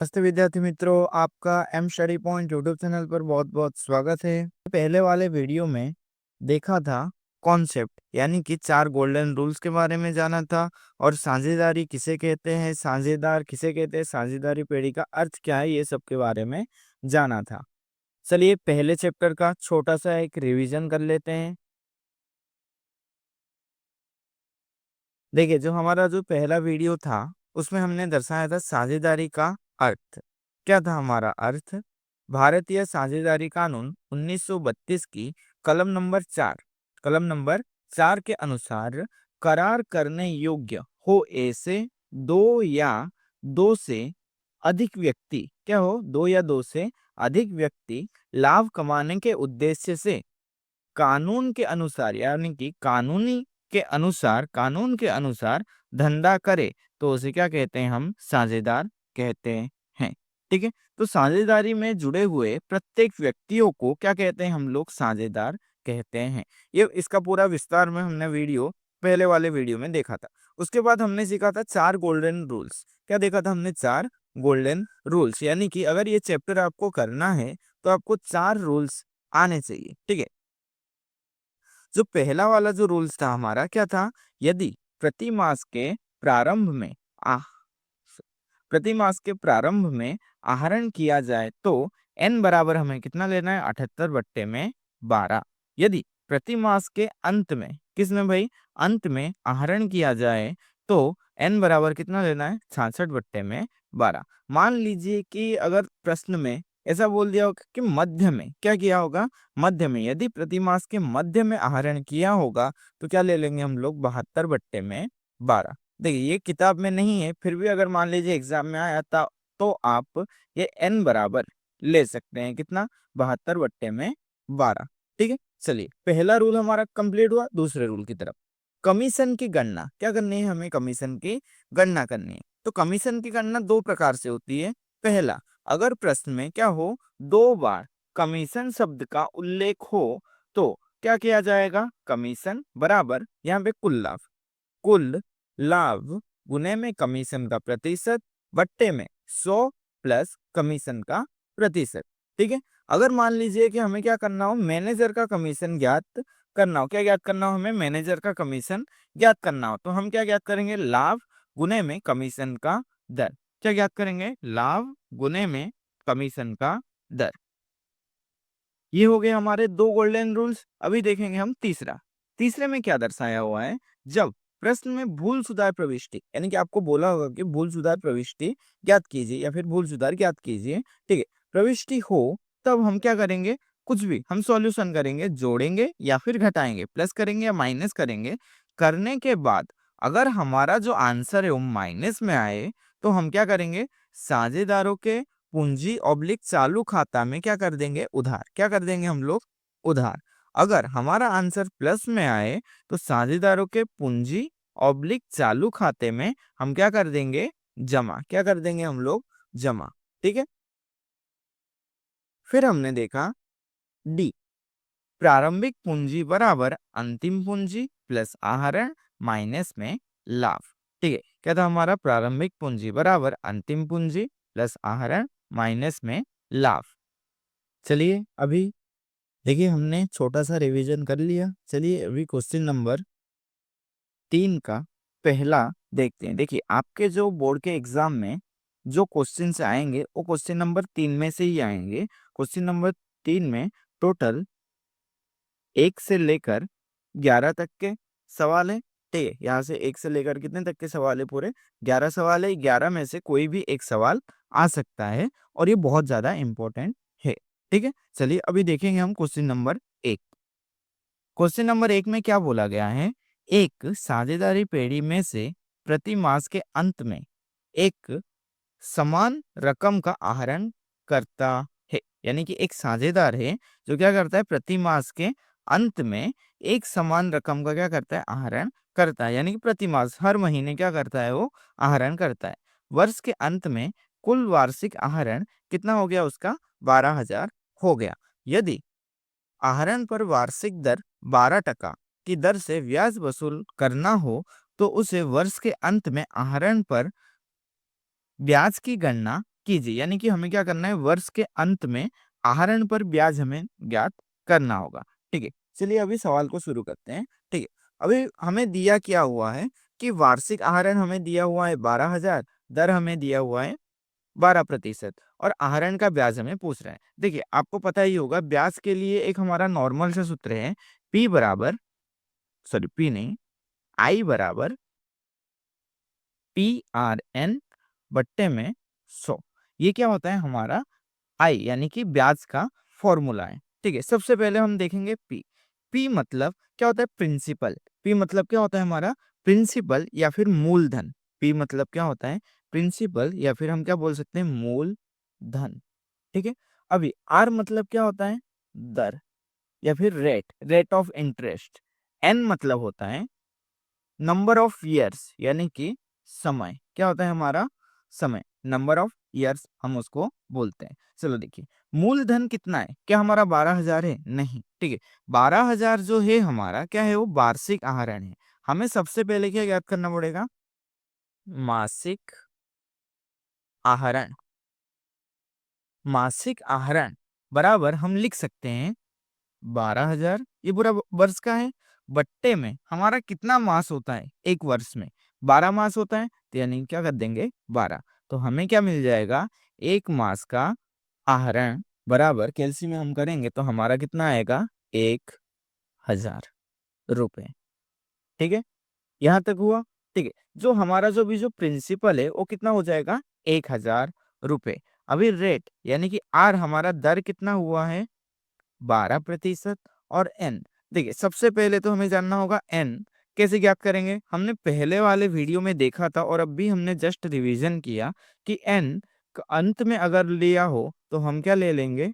नमस्ते विद्यार्थी मित्रों, आपका M study point YouTube channel पर बहुत बहुत स्वागत है। पहले वाले वीडियो में देखा था कॉन्सेप्ट यानी कि 4 गोल्डन रूल्स के बारे में जाना था और साझेदारी किसे कहते हैं, साझेदार किसे कहते हैं, साझेदारी पेड़ी का अर्थ क्या है, ये सब के बारे में जाना था। चलिए पहले चैप्टर का छोटा सा एक रिवीजन कर लेते हैं। देखिए, जो हमारा जो पहला वीडियो था उसमें हमने दर्शाया था साझेदारी का अर्थ। क्या था हमारा अर्थ? भारतीय साझेदारी कानून 1932 की कलम नंबर 4 के अनुसार करार करने योग्य हो ऐसे दो या दो से अधिक व्यक्ति, क्या हो, दो या दो से अधिक व्यक्ति लाभ कमाने के उद्देश्य से कानून के अनुसार यानी कि कानून के अनुसार धंधा करे तो उसे क्या कहते हैं? हम साझेदार कहते हैं। ठीक है, तो साझेदारी में जुड़े हुए प्रत्येक व्यक्तियों को क्या कहते हैं? हम लोग साझेदार कहते हैं। ये इसका पूरा विस्तार में हमने वीडियो पहले वाले वीडियो में देखा था। उसके बाद हमने सीखा था 4 गोल्डन रूल्स। क्या देखा था हमने? 4 गोल्डन रूल्स, यानी कि अगर ये चैप्टर आपको करना है तो आपको 4 रूल्स आने चाहिए। ठीक है, जो पहला वाला जो रूल्स था हमारा, क्या था? यदि प्रति मास के प्रारंभ में आह प्रति मास के प्रारंभ में आहरण किया जाए तो n बराबर हमें कितना लेना है? 78/12। यदि प्रति मास के अंत में, किसमें भाई? अंत में आहरण किया जाए तो n बराबर कितना लेना है? 66/12। मान लीजिए कि अगर प्रश्न में ऐसा बोल दिया होगा कि मध्य में, क्या किया होगा? मध्य में, यदि प्रतिमास के मध्य में आहरण किया होगा तो क्या ले लेंगे हम लोग? 72/12। देखिए, ये किताब में नहीं है, फिर भी अगर मान लीजिए एग्जाम में आया था तो आप ये n बराबर ले सकते हैं। कितना? 72/12। ठीक है, चलिए पहला रूल हमारा कंप्लीट हुआ। दूसरे रूल की तरफ, कमीशन की गणना क्या करनी है? हमें कमीशन की गणना करनी है। तो कमीशन की गणना दो प्रकार से होती है। पहला, अगर प्रश्न में क्या हो, 2 बार कमीशन शब्द का उल्लेख हो तो क्या किया जाएगा? कमीशन बराबर यहाँ पे कुल लाभ गुने में कमीशन का प्रतिशत बट्टे में 100 प्लस कमीशन का प्रतिशत। ठीक है, अगर मान लीजिए कि हमें क्या करना हो? मैनेजर का कमीशन ज्ञात करना हो। क्या ज्ञात करना हो? हमें मैनेजर का कमीशन ज्ञात करना हो तो हम क्या ज्ञात करेंगे? लाभ गुने में कमीशन का दर। क्या ज्ञात करेंगे? लाभ गुने में कमीशन का दर। ये हो गए हमारे 2 गोल्डन रूल्स। अभी देखेंगे हम तीसरा। तीसरे में क्या दर्शाया हुआ है? जब प्रश्न में भूल सुधार प्रविष्टि, यानी कि आपको बोला होगा कि भूल सुधार प्रविष्टि ज्ञात कीजिए या फिर भूल सुधार ज्ञात कीजिए। ठीक है, प्रविष्टि हो तब हम क्या करेंगे? कुछ भी हम सॉल्यूशन करेंगे, जोड़ेंगे या फिर घटाएंगे, प्लस करेंगे या माइनस करेंगे। करने के बाद अगर हमारा जो आंसर है वो माइनस में आए तो हम क्या करेंगे? साझेदारों के पूंजी ऑब्लिक चालू खाता में क्या कर देंगे? उधार। क्या कर देंगे हम लोग? उधार। अगर हमारा आंसर प्लस में आए तो साझेदारों के पूंजी ऑब्लिक चालू खाते में हम क्या कर देंगे? जमा। क्या कर देंगे हम लोग? जमा। ठीक है, फिर हमने देखा डी, प्रारंभिक पूंजी बराबर अंतिम पूंजी प्लस आहरण माइनस में लाभ। ठीक है, क्या था हमारा? प्रारंभिक पूंजी बराबर अंतिम पूंजी प्लस आहरण माइनस में लाभ। चलिए अभी देखिए, हमने छोटा सा रिवीजन कर लिया। चलिए अभी क्वेश्चन नंबर 3 का पहला देखते हैं। देखिए, आपके जो बोर्ड के एग्जाम में जो क्वेश्चन आएंगे वो क्वेश्चन नंबर 3 में से ही आएंगे। क्वेश्चन नंबर 3 में टोटल 1 से लेकर 11 तक के सवाल है। ठीक है, यहाँ से 1 से लेकर कितने तक के सवाल है? पूरे 11 सवाल है। 11 में से कोई भी एक सवाल आ सकता है और ये बहुत ज्यादा इंपॉर्टेंट है। ठीक है, चलिए अभी देखेंगे हम क्वेश्चन नंबर 1। क्वेश्चन नंबर 1 में क्या बोला गया है? एक साझेदारी पेड़ी में से प्रति मास के अंत में एक समान रकम का आहरण करता है। यानी कि एक साझेदार है जो क्या करता है? प्रति मास के अंत में एक समान रकम का क्या करता है? आहरण करता है। यानी कि प्रति मास हर महीने क्या करता है? वो आहरण करता है। वर्ष के अंत में कुल वार्षिक आहरण कितना हो गया उसका? 12,000 हो गया। यदि आहरण पर वार्षिक दर 12% की दर से ब्याज वसूल करना हो तो उसे वर्ष के अंत में आहरण पर ब्याज की गणना कीजिए, यानी कि हमें क्या करना है, वर्ष के अंत में आहरण पर ब्याज हमें ज्ञात करना होगा। ठीक है, चलिए अभी सवाल को शुरू करते हैं। ठीक है, अभी हमें दिया क्या हुआ है कि वार्षिक आहरण हमें दिया हुआ है 12,000, दर हमें दिया हुआ है 12% और आहरण का ब्याज हमें पूछ रहे हैं। देखिए आपको पता ही होगा ब्याज के लिए एक हमारा नॉर्मल सा सूत्र है, पी बराबर, सॉरी पी नहीं, आई बराबर पी आर एन बट्टे में 100। ये क्या होता है हमारा आई, यानी कि ब्याज का फॉर्मूला है। ठीक है, सबसे पहले हम देखेंगे पी। पी मतलब क्या होता है, प्रिंसिपल। पी मतलब क्या होता है हमारा, प्रिंसिपल या फिर मूलधन। पी मतलब क्या होता है, प्रिंसिपल या फिर हम क्या बोल सकते हैं, मूलधन। ठीक है, अभी आर मतलब क्या होता है, दर या फिर रेट, रेट ऑफ इंटरेस्ट। एन मतलब होता है नंबर ऑफ ईयर्स, यानी कि समय। क्या होता है हमारा, समय, नंबर ऑफ ईयर्स हम उसको बोलते हैं। चलो देखिए, मूलधन कितना है, क्या हमारा 12,000 है, नहीं। ठीक है, 12,000 जो है हमारा क्या है, वो वार्षिक आहरण है। हमें सबसे पहले क्या याद करना पड़ेगा, मासिक आहरण। मासिक आहरण बराबर हम लिख सकते हैं 12,000, ये पूरा वर्ष का है, बट्टे में हमारा कितना मास होता है एक वर्ष में, 12 मास होता है, तो यानी क्या कर देंगे 12। तो हमें क्या मिल जाएगा, एक मास का आहरण बराबर कैलसी में हम करेंगे तो हमारा कितना आएगा, 1,000 रुपए। ठीक है, यहाँ तक हुआ। ठीक है, जो हमारा जो भी जो प्रिंसिपल है वो कितना हो जाएगा, 1,000 रुपए। अभी रेट यानी कि आर हमारा दर कितना हुआ है, 12%। और एन, देखिए सबसे पहले तो हमें जानना होगा एन कैसे ज्ञात करेंगे। हमने पहले वाले वीडियो में देखा था और अब भी हमने जस्ट रिवीजन किया कि एन अंत में अगर लिया हो तो हम क्या ले लेंगे,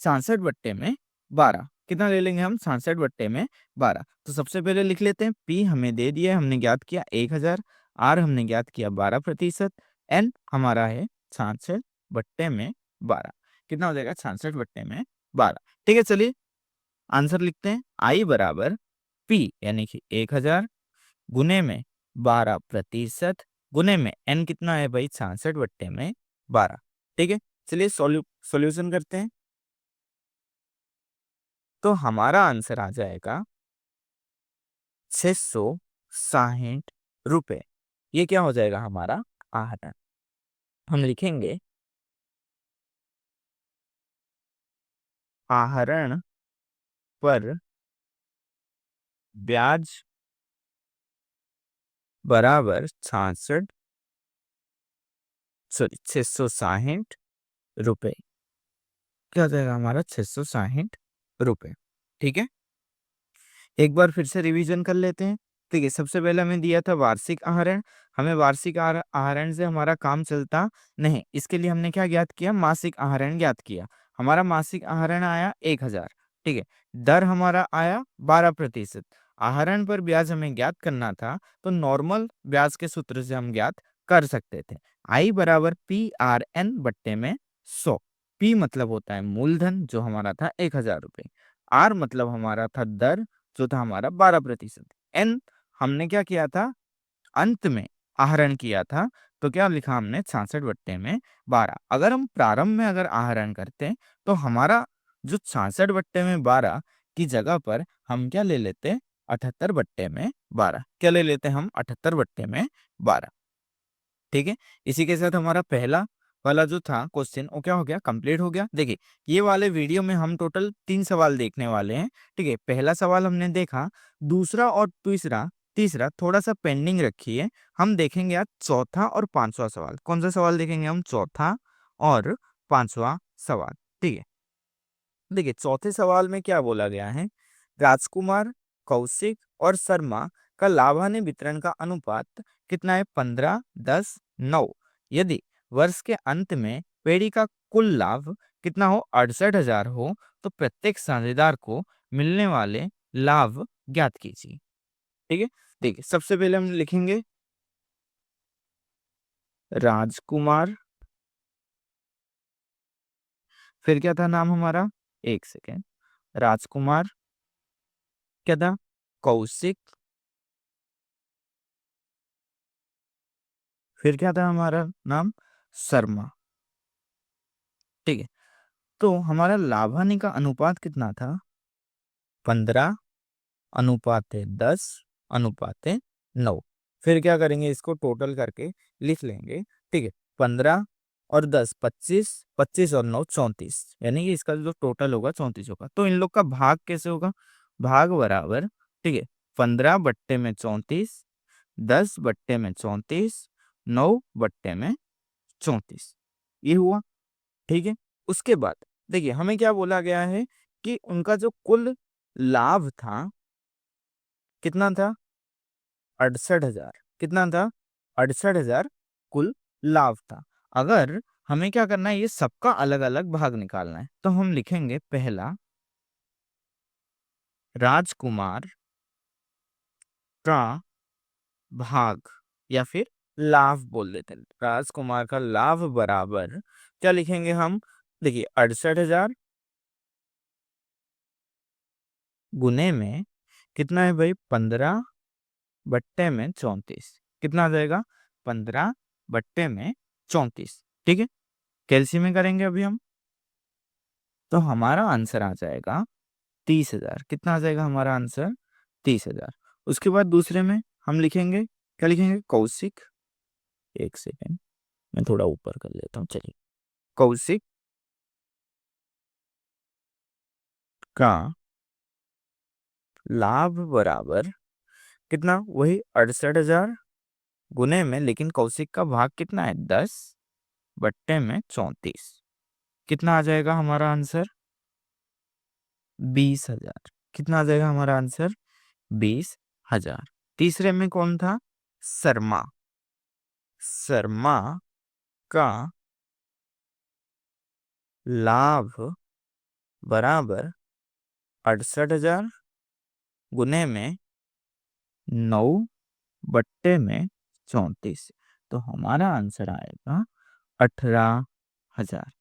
66/12। कितना ले लेंगे हम, 66/12। तो सबसे पहले लिख लेते हैं, पी हमें दे दिया, हमने ज्ञात किया 1,000, आर हमने ज्ञात किया 12%, एन हमारा है 66/12। कितना हो जाएगा, 66/12। ठीक है, चलिए आंसर लिखते हैं। आई बराबर पी यानी कि 1,000 गुने में 12% गुने में एन कितना है भाई, 66/12। ठीक है, चलिए सॉल्यूशन करते हैं। तो हमारा आंसर आ जाएगा 660 रुपए। ये क्या हो जाएगा हमारा आहरण। हम लिखेंगे आहरण पर ब्याज बराबर 660 रुपए। क्या हो जाएगा हमारा, 660 रुपए। ठीक है, एक बार फिर से रिवीजन कर लेते हैं। ठीक है, सबसे पहले हमें दिया था वार्षिक आहरण। हमें वार्षिक आहरण से हमारा काम चलता नहीं, इसके लिए हमने क्या ज्ञात किया, मासिक आहरण ज्ञात किया। हमारा मासिक आहरण आया 1,000। ठीक है, दर हमारा आया 12%। आहरण पर ब्याज हमें ज्ञात करना था, तो नॉर्मल ब्याज के सूत्र से हम ज्ञात कर सकते थे। आई बराबर पी आर एन बट्टे में 100। पी मतलब होता है मूलधन जो हमारा था 1,000 रुपए। आर मतलब हमारा था दर जो था हमारा 12%। एन हमने क्या किया था, अंत में आहरण किया था, तो क्या लिखा हमने, 66/12। अगर हम प्रारंभ में अगर आहरण करते तो हमारा जो 66/12 की जगह पर हम क्या ले लेते, 78/12। क्या ले लेते हम, 78/12। ठीक है, इसी के साथ हमारा पहला वाला जो था क्वेश्चन वो क्या हो गया, कंप्लीट हो गया। देखिए ये वाले वीडियो में हम टोटल 3 सवाल देखने वाले हैं। ठीक है, पहला सवाल हमने देखा, दूसरा और तीसरा तीसरा थोड़ा सा पेंडिंग रखिए। हम देखेंगे आज चौथा और पांचवा सवाल। कौन सा सवाल देखेंगे हम, चौथा और पांचवा सवाल। ठीक है, देखिए चौथे सवाल में क्या बोला गया है, राजकुमार, कौशिक और शर्मा का लाभांश वितरण का अनुपात कितना है, 15:10:9। यदि वर्ष के अंत में पेड़ी का कुल लाभ कितना हो, 68,000 हो, तो प्रत्येक साझेदार को मिलने वाले लाभ ज्ञात कीजिए। ठीक है, देखिए सबसे पहले हम लिखेंगे राजकुमार, फिर क्या था नाम हमारा, एक सेकेंड, राजकुमार, क्या था, कौशिक, फिर क्या था हमारा नाम, शर्मा। ठीक है, तो हमारा लाभ हानि का अनुपात कितना था? 15 अनुपात 10 अनुपात 9। फिर क्या करेंगे, इसको टोटल करके लिख लेंगे। ठीक है, 15 और 10 25, 25 और 9 34, यानी कि इसका जो टोटल होगा 34 होगा। तो इन लोग का भाग कैसे होगा? भाग बराबर, ठीक है, 15 बट्टे में 34, 10 बट्टे में 34, 9 बट्टे में 34, ये हुआ। ठीक है, उसके बाद देखिए हमें क्या बोला गया है कि उनका जो कुल लाभ था कितना था? 68,000। कितना था? 68,000 कुल लाभ था। अगर हमें क्या करना है, ये सबका अलग अलग भाग निकालना है, तो हम लिखेंगे पहला, राजकुमार का भाग, या फिर लाभ बोल देते हैं। राजकुमार का लाभ बराबर क्या लिखेंगे हम? देखिए 68,000 गुने में कितना है भाई? 15 बट्टे में 34। कितना आ जाएगा? 15 बट्टे में 34। ठीक है, कैलसी में करेंगे अभी हम, तो हमारा आंसर आ जाएगा 30,000। कितना आ जाएगा हमारा आंसर? 30,000। उसके बाद दूसरे में हम लिखेंगे, क्या लिखेंगे? कौशिक, एक सेकेंड मैं थोड़ा ऊपर कर लेता हूँ, चलिए। कौशिक का लाभ बराबर कितना? वही 68,000 गुने में, लेकिन कौशिक का भाग कितना है? 10 बट्टे में 34। कितना आ जाएगा हमारा आंसर? 20,000। कितना आ जाएगा हमारा आंसर? 20,000। तीसरे में कौन था? शर्मा। शर्मा का लाभ बराबर 68,000 गुने में 9 बट्टे में 34। तो हमारा आंसर आएगा 18,000।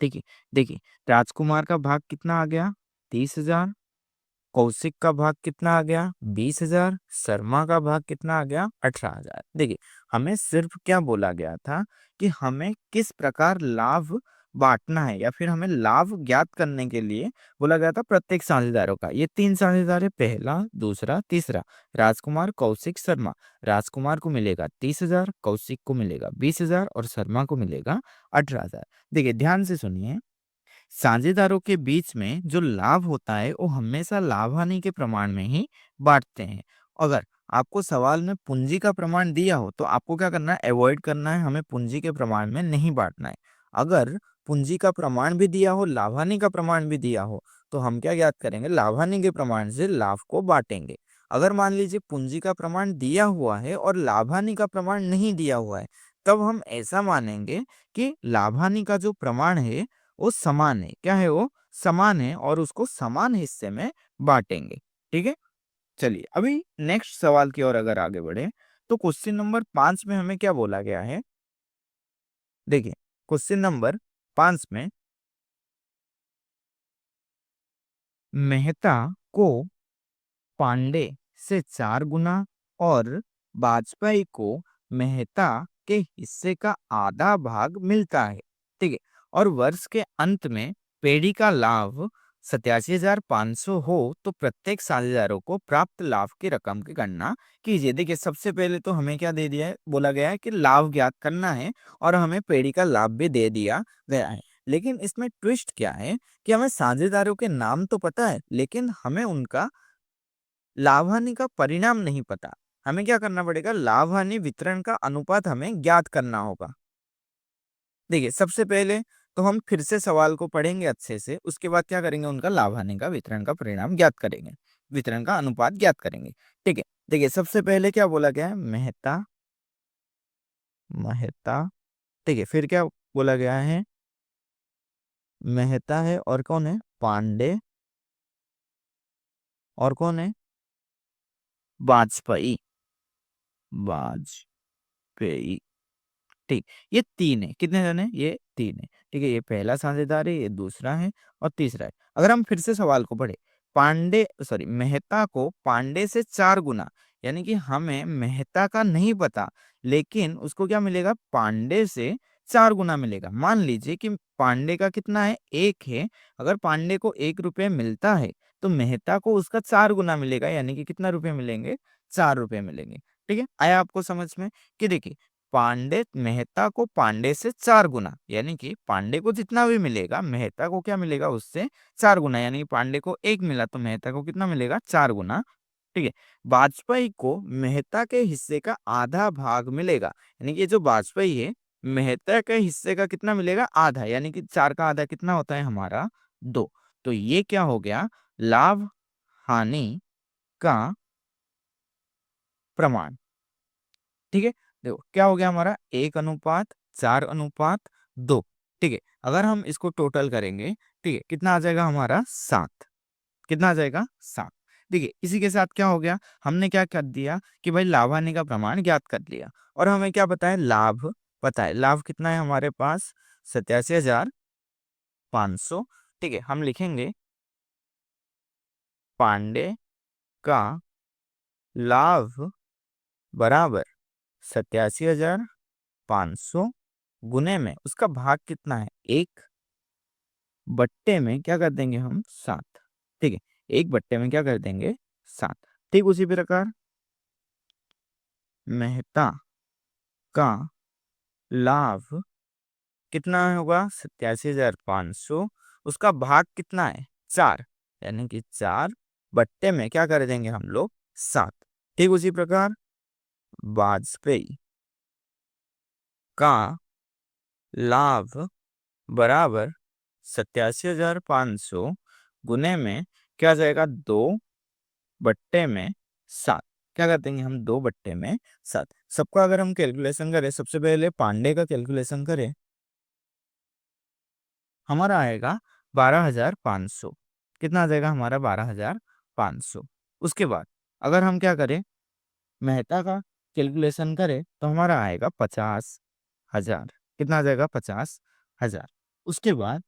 ठीक है, देखिए राजकुमार का भाग कितना आ गया? 30,000। कौशिक का भाग कितना आ गया? 20,000। शर्मा का भाग कितना आ गया? 18,000। देखिए हमें सिर्फ क्या बोला गया था कि हमें किस प्रकार लाभ बांटना है, या फिर हमें लाभ ज्ञात करने के लिए बोला गया था प्रत्येक साझेदारों का। ये 3 साझेदार है, पहला, दूसरा, तीसरा, राजकुमार, कौशिक, शर्मा। राजकुमार को मिलेगा 30,000, कौशिक को मिलेगा 20,000 और शर्मा को मिलेगा 18,000। देखिए ध्यान से सुनिए, साझेदारों के बीच में जो लाभ होता है वो हमेशा लाभ हानि के प्रमाण में ही बांटते हैं। अगर आपको सवाल में पूंजी का प्रमाण दिया हो तो आपको क्या करना है? अवॉइड करना है, हमें पूंजी के प्रमाण में नहीं बांटना है। अगर पूंजी का प्रमाण भी दिया हो, लाभ हानि का प्रमाण भी दिया हो, तो हम क्या ज्ञात करेंगे? लाभ हानि के प्रमाण से लाभ को बांटेंगे। अगर मान लीजिए पूंजी का प्रमाण दिया हुआ है और लाभ हानि का प्रमाण नहीं दिया हुआ है, तब हम ऐसा मानेंगे कि लाभ हानि का जो प्रमाण है वो समान है। क्या है वो? समान है, और उसको समान हिस्से में बांटेंगे। ठीक है, चलिए अभी नेक्स्ट सवाल की ओर अगर आगे बढ़े, तो क्वेश्चन नंबर 5 में हमें क्या बोला गया है? देखिए क्वेश्चन नंबर 5 में मेहता को पांडे से 4 गुना और वाजपेयी को मेहता के हिस्से का आधा भाग मिलता है। ठीक है, और वर्ष के अंत में पेड़ी का लाभ 87,500 हो, तो प्रत्येक साझेदारों को प्राप्त लाभ की रकम की गणना कीजिए। देखिए सबसे पहले तो हमें क्या दे दिया है? बोला गया है कि लाभ ज्ञात करना है, और हमें पेड़ी का लाभ भी दे दिया गया है। लेकिन इसमें ट्विस्ट क्या है कि हमें साझेदारों के नाम तो पता है, लेकिन हमें उनका लाभ हानि का परिणाम नहीं पता। हमें क्या करना पड़ेगा? लाभ हानि वितरण का अनुपात हमें ज्ञात करना होगा। देखिए सबसे पहले तो हम फिर से सवाल को पढ़ेंगे अच्छे से, उसके बाद क्या करेंगे? उनका लाभ हानि का वितरण का परिणाम ज्ञात करेंगे, वितरण का अनुपात ज्ञात करेंगे। ठीक है, देखिए सबसे पहले क्या बोला गया है? मेहता, मेहता। ठीक है, फिर क्या बोला गया है? मेहता है, और कौन है? पांडे, और कौन है? वाजपेयी, वाजपेयी। ठीक, ये 3 है। कितने जन है? ये 3 है। ठीक है, ये पहला साझेदार है, ये दूसरा है, और तीसरा है। अगर हम फिर से सवाल को पढ़े, पांडे सॉरी मेहता को पांडे से 4 गुना, यानी कि हमें मेहता का नहीं पता, लेकिन उसको क्या मिलेगा? पांडे से 4 गुना मिलेगा। मान लीजिए कि पांडे का कितना है, 1 है। अगर पांडे को 1 रुपये मिलता है तो मेहता को उसका 4 गुना मिलेगा, यानी कि कितना रुपये मिलेंगे, 4 रुपये मिलेंगे। ठीक है, आया आपको समझ में कि देखिए पांडे मेहता को पांडे से 4 गुना, यानी कि पांडे को जितना भी मिलेगा मेहता को क्या मिलेगा, उससे 4 गुना, यानी कि पांडे को 1 मिला तो मेहता को कितना मिलेगा, 4 गुना। ठीक है, वाजपेयी को मेहता के हिस्से का आधा भाग मिलेगा, यानी कि ये जो वाजपेयी है मेहता के हिस्से का कितना मिलेगा, आधा, यानी कि 4 का आधा कितना होता है हमारा, 2। तो ये क्या हो गया, लाभ हानि का प्रमाण। ठीक है, देखो क्या हो गया हमारा, 1:4:2। ठीक है, अगर हम इसको टोटल करेंगे, ठीक है, कितना आ जाएगा हमारा, 7। कितना आ जाएगा, 7। देखिए इसी के साथ क्या हो गया, हमने क्या कर दिया कि भाई लाभ हानि का प्रमाण ज्ञात कर लिया। और हमें क्या पता है, लाभ पता है। लाभ कितना है हमारे पास, 87,500। ठीक है, हम लिखेंगे पांडे का लाभ बराबर 87,500 गुने में उसका भाग कितना है, 1 बट्टे में क्या कर देंगे हम, 7। ठीक है, 1 बट्टे में क्या कर देंगे, 7। ठीक, उसी प्रकार मेहता का लाभ कितना होगा, 87,500, उसका भाग कितना है, 4, यानी कि 4 बट्टे में क्या कर देंगे हम लोग, 7। ठीक, उसी प्रकार वाजपेयी का लाभ बराबर 87,500 गुने में क्या जाएगा, 2 बट्टे में 7। क्या कर देंगे हम, 2 बट्टे में 7। सबका अगर हम कैलकुलेशन करें, सबसे पहले पांडे का कैलकुलेशन करें, हमारा आएगा 12,500। कितना आ जाएगा हमारा, 12,500। उसके बाद अगर हम क्या करें, मेहता का कैलकुलेशन करें तो हमारा आएगा 50,000। कितना आ जाएगा, 50,000। उसके बाद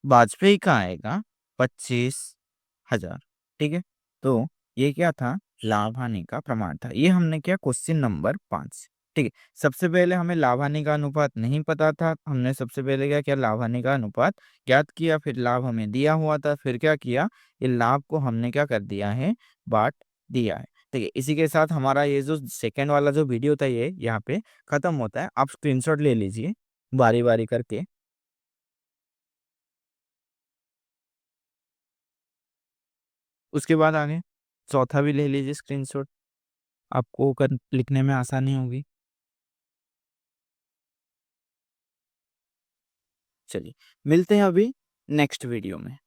वाजपेयी का आएगा 25,000। ठीक है, तो ये क्या था, लाभ हानि का प्रमाण था। ये हमने किया क्वेश्चन नंबर 5। ठीक है, सबसे पहले हमें लाभ हानि का अनुपात नहीं पता था, हमने सबसे पहले क्या किया, लाभ हानि का अनुपात ज्ञात किया। फिर लाभ हमें दिया हुआ था, फिर क्या किया, ये लाभ को हमने क्या कर दिया है, बांट दिया है। ठीक है, इसी के साथ हमारा ये जो सेकेंड वाला जो वीडियो था ये यहाँ पे खत्म होता है। आप स्क्रीनशॉट ले लीजिए बारी बारी करके। उसके बाद आगे चौथा भी ले लीजिए स्क्रीनशॉट, आपको लिखने में आसानी होगी। चलिए, मिलते हैं अभी नेक्स्ट वीडियो में।